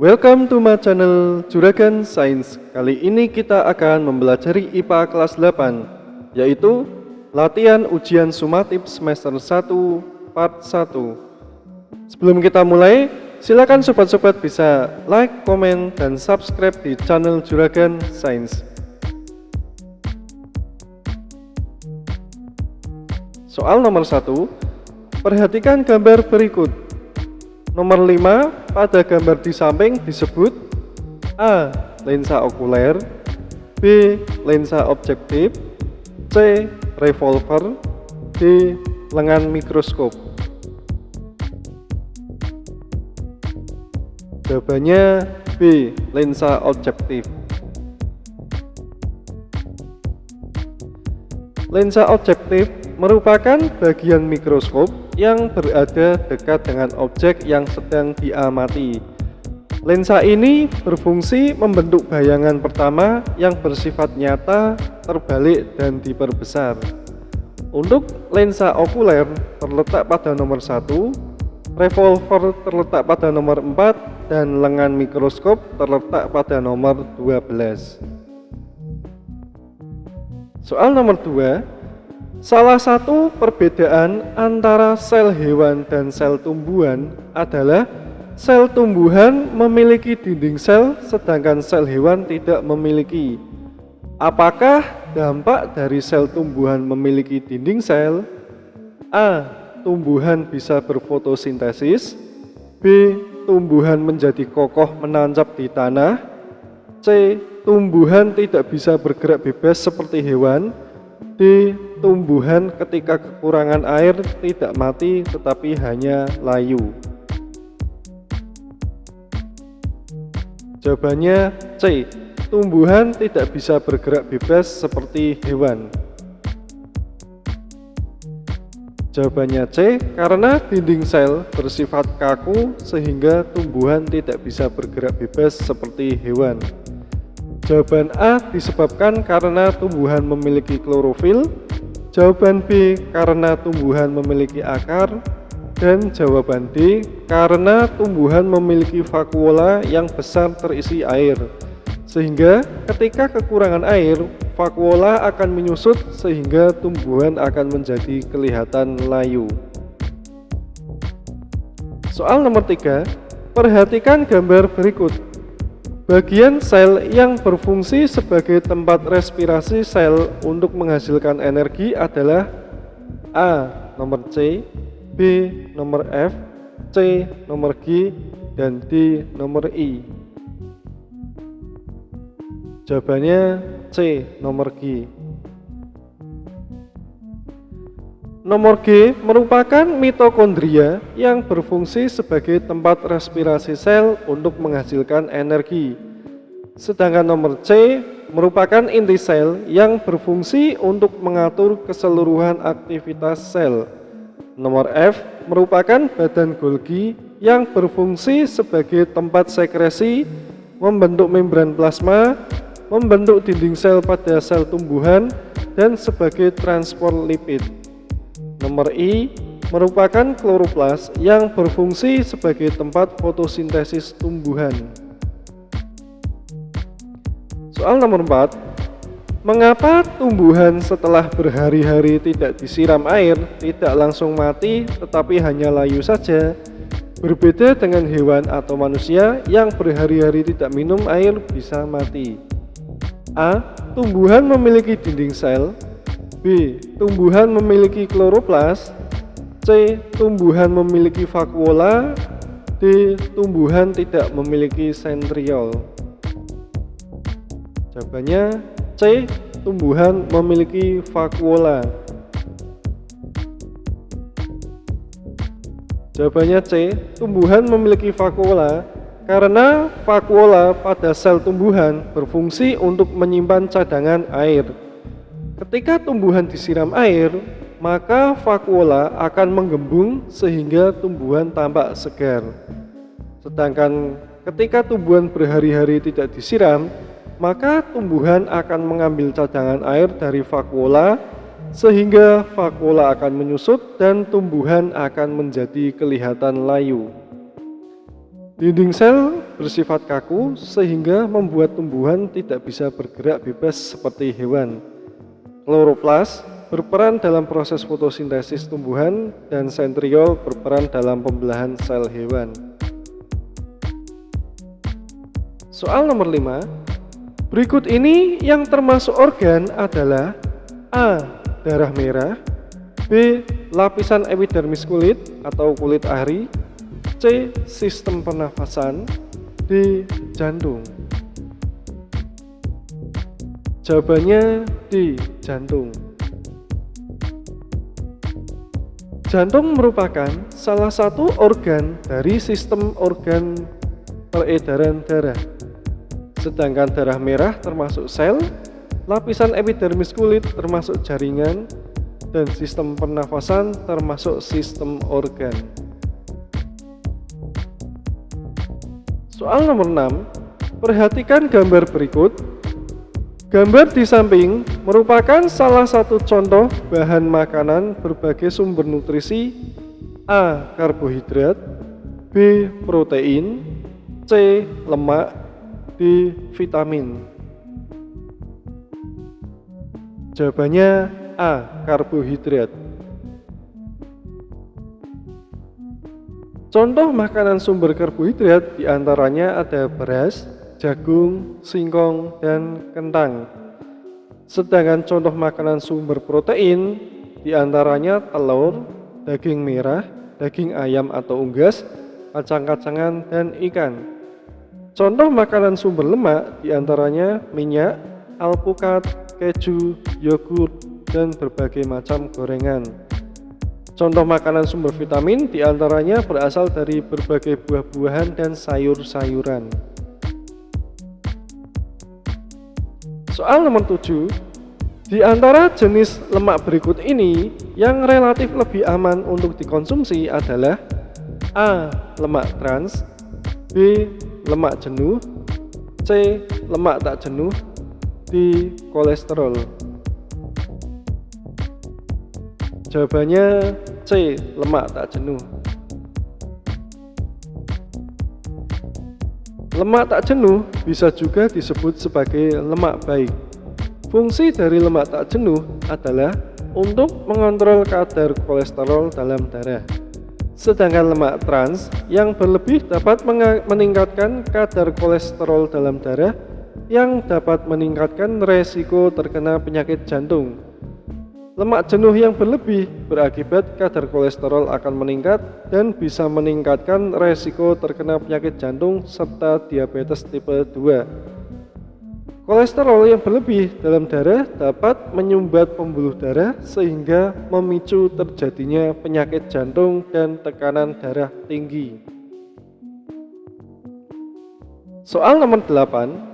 Welcome to my channel Juragan Science. Kali ini kita akan mempelajari IPA kelas 8, yaitu latihan ujian sumatif semester 1 part 1. Sebelum kita mulai, silakan sobat-sobat bisa like, komen, dan subscribe di channel Juragan Science. Soal nomor 1, perhatikan gambar berikut. Nomor 5, pada gambar di samping disebut A. Lensa okuler, B. Lensa objektif, C. Revolver, D. Lengan mikroskop. Jawabannya B. Lensa objektif. Lensa objektif merupakan bagian mikroskop yang berada dekat dengan objek yang sedang diamati. Lensa ini berfungsi membentuk bayangan pertama yang bersifat nyata, terbalik, dan diperbesar. Untuk lensa okuler terletak pada nomor 1, revolver terletak pada nomor 4, dan lengan mikroskop terletak pada nomor 12. Soal nomor 2, salah satu perbedaan antara sel hewan dan sel tumbuhan adalah sel tumbuhan memiliki dinding sel sedangkan sel hewan tidak memiliki. Apakah dampak dari sel tumbuhan memiliki dinding sel? A. Tumbuhan bisa berfotosintesis, B. Tumbuhan menjadi kokoh menancap di tanah, C. Tumbuhan tidak bisa bergerak bebas seperti hewan, D. Tumbuhan ketika kekurangan air tidak mati tetapi hanya layu. Jawabannya C. Tumbuhan tidak bisa bergerak bebas seperti hewan. Jawabannya C. Karena dinding sel bersifat kaku sehingga tumbuhan tidak bisa bergerak bebas seperti hewan. Jawaban A disebabkan karena tumbuhan memiliki klorofil, jawaban B karena tumbuhan memiliki akar, dan jawaban D karena tumbuhan memiliki vakuola yang besar terisi air. Sehingga ketika kekurangan air, vakuola akan menyusut sehingga tumbuhan akan menjadi kelihatan layu. Soal nomor 3, perhatikan gambar berikut. Bagian sel yang berfungsi sebagai tempat respirasi sel untuk menghasilkan energi adalah A. Nomor C, B. Nomor F, C. Nomor G, dan D. Nomor I. Jawabannya C. Nomor G. Nomor G merupakan mitokondria yang berfungsi sebagai tempat respirasi sel untuk menghasilkan energi. Sedangkan nomor C merupakan inti sel yang berfungsi untuk mengatur keseluruhan aktivitas sel. Nomor F merupakan badan Golgi yang berfungsi sebagai tempat sekresi, membentuk membran plasma, membentuk dinding sel pada sel tumbuhan, dan sebagai transport lipid. Nomor I merupakan kloroplas yang berfungsi sebagai tempat fotosintesis tumbuhan. Soal nomor 4, mengapa tumbuhan setelah berhari-hari tidak disiram air tidak langsung mati tetapi hanya layu saja? Berbeda dengan hewan atau manusia yang berhari-hari tidak minum air bisa mati. A. Tumbuhan memiliki dinding sel, B. Tumbuhan memiliki kloroplas, C. Tumbuhan memiliki vakuola, D. Tumbuhan tidak memiliki sentriol. Jawabannya C. Tumbuhan memiliki vakuola. Jawabannya C. Tumbuhan memiliki vakuola karena vakuola pada sel tumbuhan berfungsi untuk menyimpan cadangan air. Ketika tumbuhan disiram air, maka vakuola akan menggembung sehingga tumbuhan tampak segar. Sedangkan ketika tumbuhan berhari-hari tidak disiram, maka tumbuhan akan mengambil cadangan air dari vakuola sehingga vakuola akan menyusut dan tumbuhan akan menjadi kelihatan layu. Dinding sel bersifat kaku sehingga membuat tumbuhan tidak bisa bergerak bebas seperti hewan. Kloroplas berperan dalam proses fotosintesis tumbuhan dan sentriol berperan dalam pembelahan sel hewan. Soal nomor 5. Berikut ini yang termasuk organ adalah A. Darah merah, B. Lapisan epidermis kulit atau kulit ari, C. Sistem pernafasan, D. Jantung. Jawabannya D. Jantung. Jantung merupakan salah satu organ dari sistem organ peredaran darah. Sedangkan darah merah termasuk sel, lapisan epidermis kulit termasuk jaringan, dan sistem pernafasan termasuk sistem organ. Soal nomor 6, perhatikan gambar berikut. Gambar di samping merupakan salah satu contoh bahan makanan berbagai sumber nutrisi: A. Karbohidrat, B. Protein, C. Lemak, D. Vitamin. Jawabannya A. Karbohidrat. Contoh makanan sumber karbohidrat diantaranya ada beras, jagung, singkong, dan kentang. Sedangkan contoh makanan sumber protein diantaranya telur, daging merah, daging ayam atau unggas, kacang-kacangan, dan ikan. Contoh makanan sumber lemak diantaranya minyak, alpukat, keju, yogurt, dan berbagai macam gorengan. Contoh makanan sumber vitamin diantaranya berasal dari berbagai buah-buahan dan sayur-sayuran. Soal nomor 7, di antara jenis lemak berikut ini yang relatif lebih aman untuk dikonsumsi adalah A. Lemak trans, B. Lemak jenuh, C. Lemak tak jenuh, D. Kolesterol. Jawabannya C. Lemak tak jenuh. Lemak tak jenuh bisa juga disebut sebagai lemak baik. Fungsi dari lemak tak jenuh adalah untuk mengontrol kadar kolesterol dalam darah. Sedangkan lemak trans yang berlebih dapat meningkatkan kadar kolesterol dalam darah yang dapat meningkatkan resiko terkena penyakit jantung. Lemak jenuh yang berlebih berakibat kadar kolesterol akan meningkat dan bisa meningkatkan resiko terkena penyakit jantung serta diabetes tipe 2. Kolesterol yang berlebih dalam darah dapat menyumbat pembuluh darah sehingga memicu terjadinya penyakit jantung dan tekanan darah tinggi. Soal nomor 8.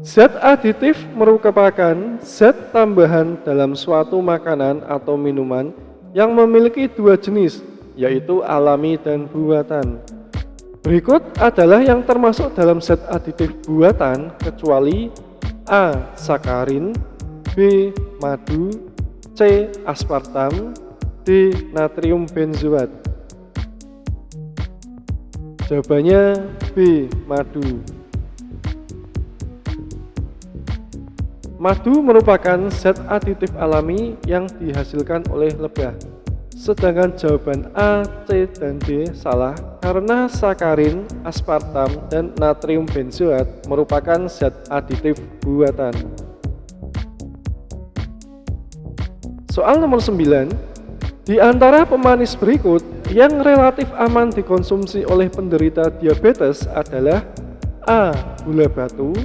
Zat aditif merupakan zat tambahan dalam suatu makanan atau minuman yang memiliki dua jenis, yaitu alami dan buatan. Berikut adalah yang termasuk dalam zat aditif buatan kecuali A. Sakarin, B. Madu, C. Aspartam, D. Natrium benzoat. Jawabannya B. Madu. Madu merupakan zat aditif alami yang dihasilkan oleh lebah. Sedangkan jawaban A, C, dan D salah karena sakarin, aspartam, dan natrium benzoat merupakan zat aditif buatan. Soal nomor 9. Di antara pemanis berikut yang relatif aman dikonsumsi oleh penderita diabetes adalah A. Gula batu,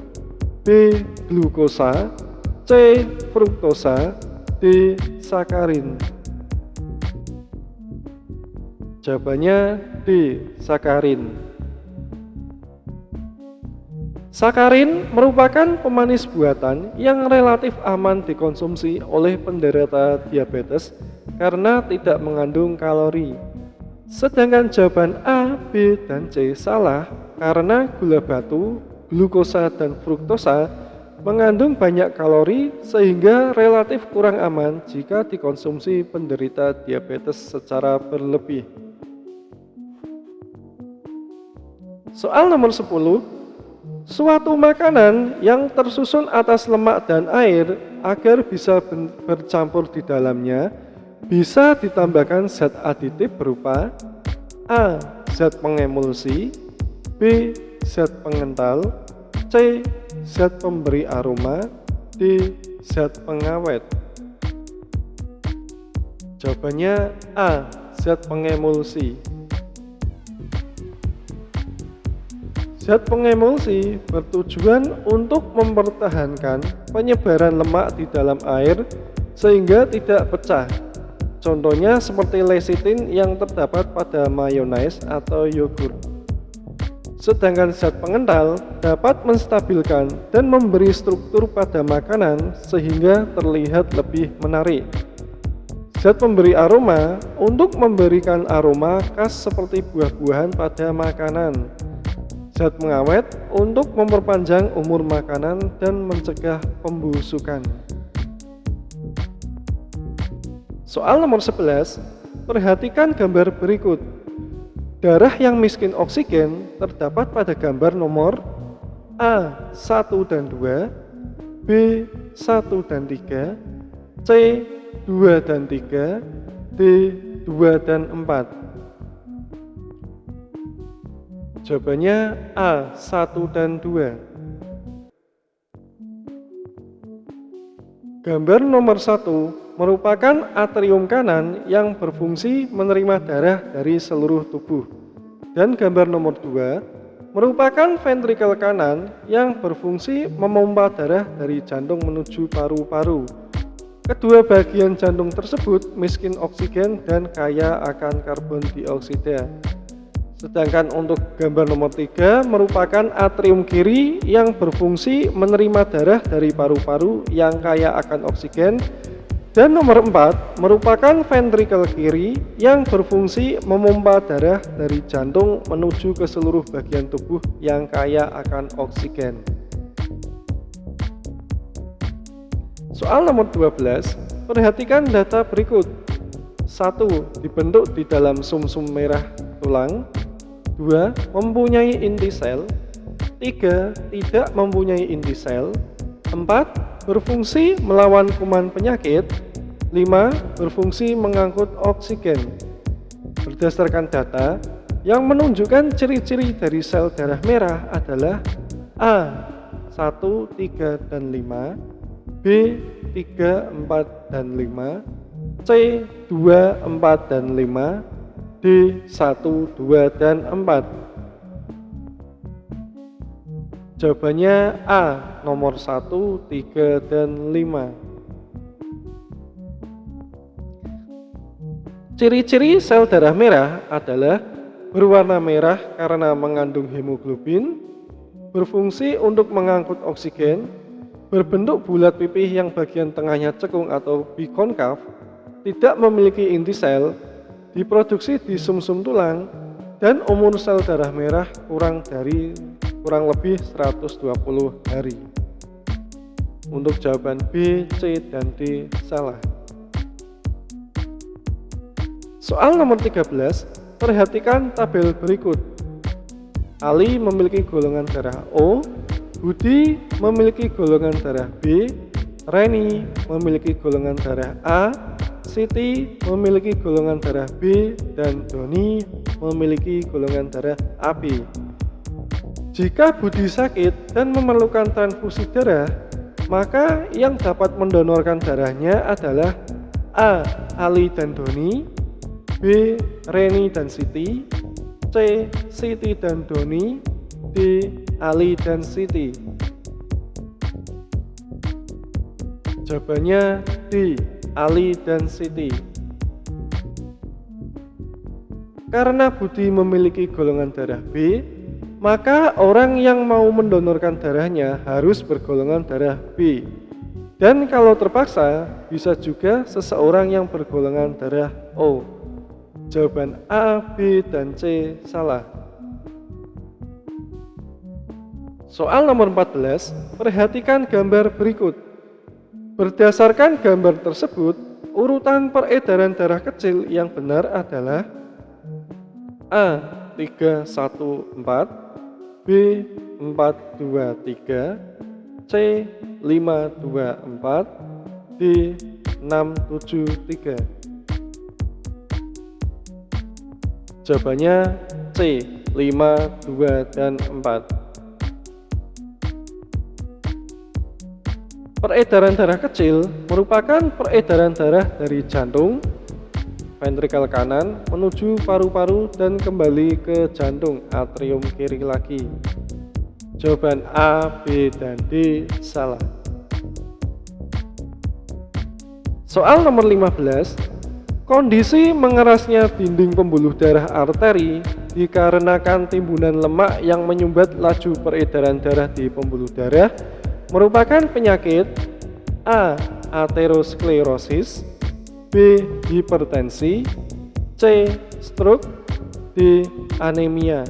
B. Glukosa, C. Fruktosa, D. Sakarin. Jawabannya D. Sakarin. Sakarin merupakan pemanis buatan yang relatif aman dikonsumsi oleh penderita diabetes karena tidak mengandung kalori. Sedangkan jawaban A, B, dan C salah karena gula batu, glukosa, dan fruktosa mengandung banyak kalori sehingga relatif kurang aman jika dikonsumsi penderita diabetes secara berlebih. Soal nomor 10, suatu makanan yang tersusun atas lemak dan air agar bisa bercampur di dalamnya bisa ditambahkan zat aditif berupa A. Zat pengemulsi, B. Zat pengental, C. Zat pemberi aroma, D. Zat pengawet. Jawabannya A. Zat pengemulsi. Zat pengemulsi bertujuan untuk mempertahankan penyebaran lemak di dalam air sehingga tidak pecah. Contohnya seperti lecitin yang terdapat pada mayones atau yogurt. Sedangkan zat pengental dapat menstabilkan dan memberi struktur pada makanan sehingga terlihat lebih menarik. Zat pemberi aroma untuk memberikan aroma khas seperti buah-buahan pada makanan. Zat pengawet untuk memperpanjang umur makanan dan mencegah pembusukan. Soal nomor 11, perhatikan gambar berikut. Darah yang miskin oksigen terdapat pada gambar nomor A1 dan 2, B1 dan 3, C2 dan 3, D2 dan 4. Jawabannya A1 dan 2. Gambar nomor 1 merupakan atrium kanan yang berfungsi menerima darah dari seluruh tubuh. Dan gambar nomor 2 merupakan ventrikel kanan yang berfungsi memompa darah dari jantung menuju paru-paru. Kedua bagian jantung tersebut miskin oksigen dan kaya akan karbon dioksida. Sedangkan untuk gambar nomor 3 merupakan atrium kiri yang berfungsi menerima darah dari paru-paru yang kaya akan oksigen. Dan nomor 4 merupakan ventrikel kiri yang berfungsi memompa darah dari jantung menuju ke seluruh bagian tubuh yang kaya akan oksigen. Soal nomor 12, perhatikan data berikut. 1. Dibentuk di dalam sumsum merah tulang. 2. Mempunyai inti sel. 3. Tidak mempunyai inti sel. 4. Berfungsi melawan kuman penyakit. 5. Berfungsi mengangkut oksigen. Berdasarkan data yang menunjukkan ciri-ciri dari sel darah merah adalah A. 1, 3, dan 5, B. 3, 4, dan 5, C. 2, 4, dan 5, D. 1, 2, dan 4. Jawabannya A. Nomor 1, 3, dan 5. Ciri-ciri sel darah merah adalah berwarna merah karena mengandung hemoglobin, berfungsi untuk mengangkut oksigen, berbentuk bulat pipih yang bagian tengahnya cekung atau bikonkav, tidak memiliki inti sel, diproduksi di sumsum tulang, dan umur sel darah merah kurang lebih 120 hari. Untuk jawaban B, C, dan D salah. Soal nomor 13, perhatikan tabel berikut. Ali memiliki golongan darah O, Budi memiliki golongan darah B, Reni memiliki golongan darah A, Siti memiliki golongan darah B, dan Doni memiliki golongan darah AB. Jika Budi sakit dan memerlukan transfusi darah, maka yang dapat mendonorkan darahnya adalah A. Ali dan Doni, B. Reni dan Siti, C. Siti dan Doni, D. Ali dan Siti. Jawabannya D. Ali dan Siti. Karena Budi memiliki golongan darah B, maka orang yang mau mendonorkan darahnya harus bergolongan darah B. Dan kalau terpaksa, bisa juga seseorang yang bergolongan darah O. Jawaban A, B, dan C salah. Soal nomor 14, perhatikan gambar berikut. Berdasarkan gambar tersebut, urutan peredaran darah kecil yang benar adalah A. 314, B 423, C 524, D 673. Jawabannya C 5, 2, dan 4. Peredaran darah kecil merupakan peredaran darah dari jantung, ventrikel kanan menuju paru-paru dan kembali ke jantung atrium kiri lagi. Jawaban A, B, dan D salah. Soal nomor 15. Kondisi mengerasnya dinding pembuluh darah arteri dikarenakan timbunan lemak yang menyumbat laju peredaran darah di pembuluh darah merupakan penyakit A. Aterosklerosis, B. Hipertensi, C. Stroke, D. Anemia.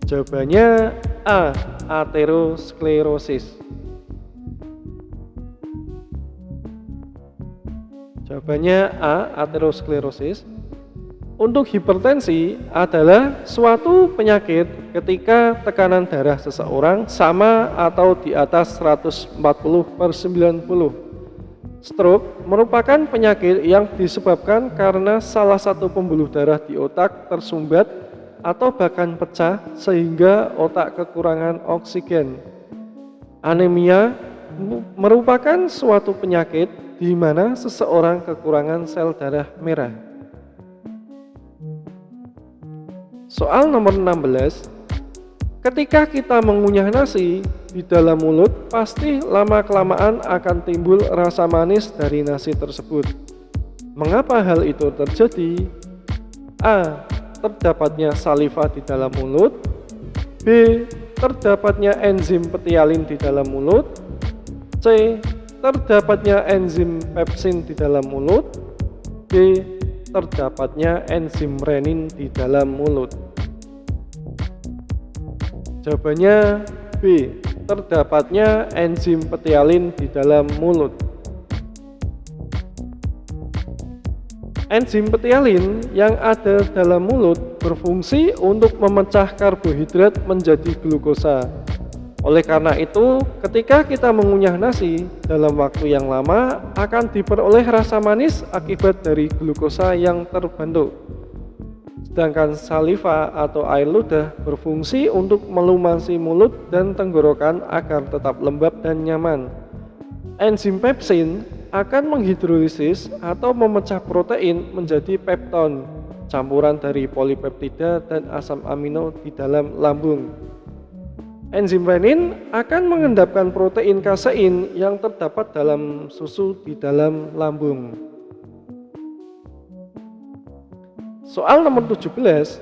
Jawabannya A. Aterosklerosis. Jawabannya A. Aterosklerosis. Untuk hipertensi adalah suatu penyakit ketika tekanan darah seseorang sama atau di atas 140/90. Stroke merupakan penyakit yang disebabkan karena salah satu pembuluh darah di otak tersumbat atau bahkan pecah sehingga otak kekurangan oksigen. Anemia merupakan suatu penyakit di mana seseorang kekurangan sel darah merah. Soal nomor 16. Ketika kita mengunyah nasi di dalam mulut, pasti lama-kelamaan akan timbul rasa manis dari nasi tersebut. Mengapa hal itu terjadi? A. Terdapatnya saliva di dalam mulut. B. Terdapatnya enzim petialin di dalam mulut. C. Terdapatnya enzim pepsin di dalam mulut. D. Terdapatnya enzim renin di dalam mulut. Jawabannya B. Terdapatnya enzim petialin di dalam mulut. Enzim petialin yang ada dalam mulut berfungsi untuk memecah karbohidrat menjadi glukosa. Oleh karena itu, ketika kita mengunyah nasi dalam waktu yang lama akan diperoleh rasa manis akibat dari glukosa yang terbentuk. Sedangkan saliva atau air ludah berfungsi untuk melumasi mulut dan tenggorokan agar tetap lembab dan nyaman. Enzim pepsin akan menghidrolisis atau memecah protein menjadi pepton, campuran dari polipeptida dan asam amino di dalam lambung. Enzim renin akan mengendapkan protein kasein yang terdapat dalam susu di dalam lambung. Soal nomor 17.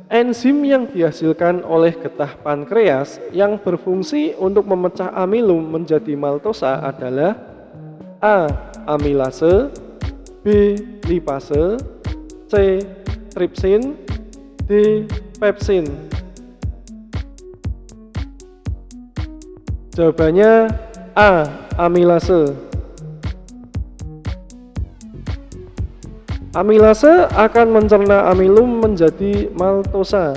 Enzim yang dihasilkan oleh getah pankreas yang berfungsi untuk memecah amilum menjadi maltosa adalah A. Amilase, B. Lipase, C. Tripsin, D. Pepsin. Jawabannya A. Amilase. Amilase akan mencerna amilum menjadi maltosa.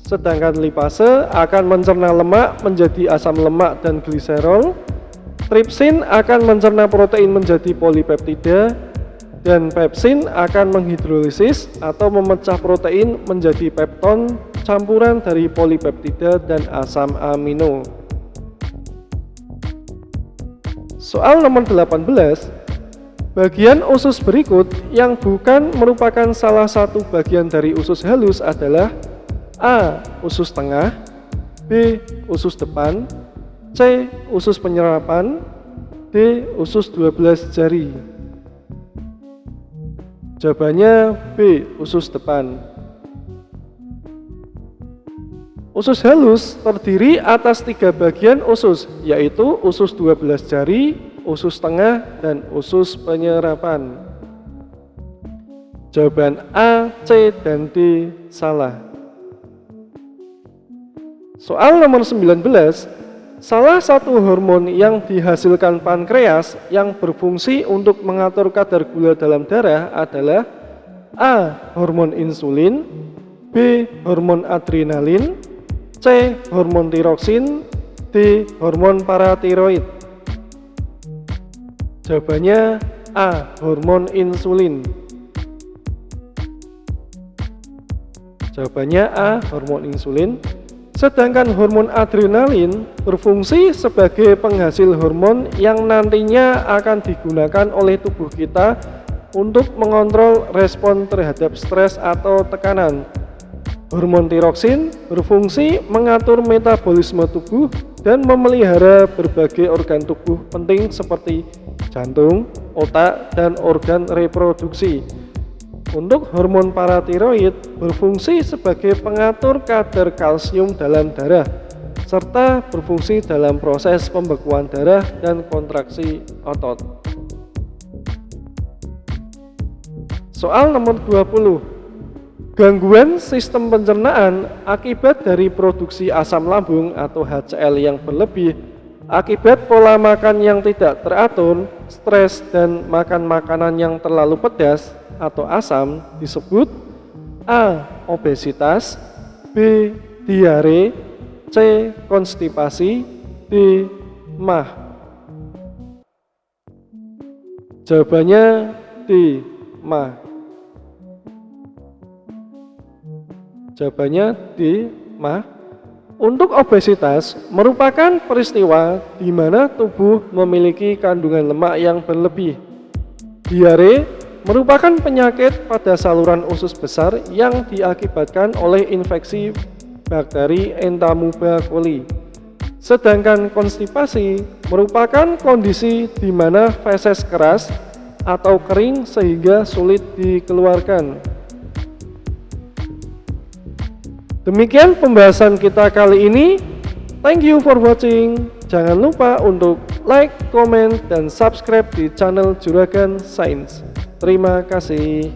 Sedangkan lipase akan mencerna lemak menjadi asam lemak dan gliserol. Tripsin akan mencerna protein menjadi polipeptida. Dan pepsin akan menghidrolisis atau memecah protein menjadi pepton, campuran dari polipeptida dan asam amino. Soal nomor 18. Bagian usus berikut yang bukan merupakan salah satu bagian dari usus halus adalah A. Usus tengah, B. Usus depan, C. Usus penyerapan, D. Usus 12 jari. Jawabannya B. Usus depan. Usus halus terdiri atas 3 bagian usus, yaitu usus 12 jari, usus tengah, dan usus penyerapan. Jawaban A, C, dan D salah. Soal nomor 19. Salah satu hormon yang dihasilkan pankreas yang berfungsi untuk mengatur kadar gula dalam darah adalah A. Hormon insulin, B. Hormon adrenalin, C. Hormon tiroksin, D. Hormon paratiroid. Jawabannya A. Hormon insulin. Jawabannya A. Hormon insulin. Sedangkan hormon adrenalin berfungsi sebagai penghasil hormon yang nantinya akan digunakan oleh tubuh kita untuk mengontrol respon terhadap stres atau tekanan. Hormon tiroksin berfungsi mengatur metabolisme tubuh dan memelihara berbagai organ tubuh penting seperti jantung, otak, dan organ reproduksi. Untuk hormon paratiroid berfungsi sebagai pengatur kadar kalsium dalam darah serta berfungsi dalam proses pembekuan darah dan kontraksi otot. Soal nomor 20. Gangguan sistem pencernaan akibat dari produksi asam lambung atau HCl yang berlebih akibat pola makan yang tidak teratur, stres, dan makan makanan yang terlalu pedas atau asam disebut A. Obesitas, B. Diare, C. Konstipasi, D. MAH. Jawabannya D. MAH. Jawabannya D. MAH. Untuk obesitas merupakan peristiwa di mana tubuh memiliki kandungan lemak yang berlebih. Diare merupakan penyakit pada saluran usus besar yang diakibatkan oleh infeksi bakteri Entamoeba coli. Sedangkan konstipasi merupakan kondisi di mana feses keras atau kering sehingga sulit dikeluarkan. Demikian pembahasan kita kali ini. Thank you for watching. Jangan lupa untuk like, comment, dan subscribe di channel Juragan Sains. Terima kasih.